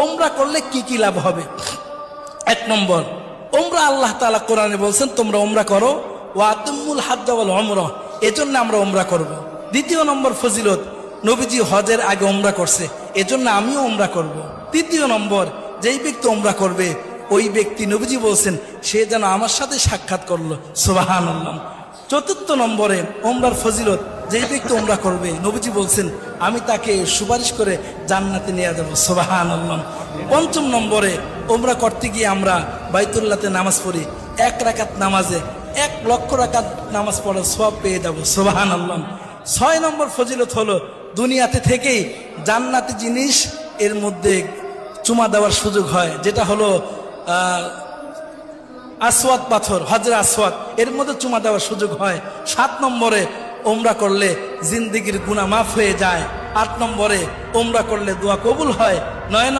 ওমরা করলে কি কি লাভ হবে? এক নম্বর, ওমরা আল্লাহ তাআলা কোরআনে বলছেন তোমরা ওমরা করো, ওয়া আতিমুল হাজ্জ ওয়াল উমরা, এজন্য আমরা ওমরা করব। দ্বিতীয় নম্বর ফজিলত, নবীজি হজের আগে ওমরা করছে, এজন্য আমিও ওমরা করব। তৃতীয় নম্বর, যেই ব্যক্তি ওমরা করবে ওই ব্যক্তি নবীজি বলছেন সে যেন আমার সাথে সাক্ষাৎ করলো, সুবহানাল্লাহ। চতুর্থ নম্বরে ওমরার ফজিলত, যেই ব্যক্তি ওমরা করবে নবীজি বলছেন আমি তাকে সুপারিশ করে জান্নাতে নিয়ে যাব, সুবহানাল্লাহ। পঞ্চম নম্বরে, ওমরা করতে গিয়ে আমরা বাইতুল্লাহতে নামাজ পড়ি, 1 রাকাত নামাজে 1 লক্ষ রাকাত নামাজ পড়ার সওয়াব পেয়ে যাব, সুবহানাল্লাহ। 6 নম্বর ফজিলত হলো দুনিয়াতে থেকেই জান্নাতি জিনিস এর মধ্যে চুমা দেওয়ার সুযোগ হয়, যেটা হলো আসওয়াদ পাথর, হজরে আসওয়াদ, এর মধ্যে চুমা দেওয়ার সুযোগ হয়। 7 নম্বরে, ওমরা করলে জিন্দেগির গুনাহ মাফ হয়ে যায়। 8 নম্বরে, ওমরা করলে দোয়া কবুল হয়। 9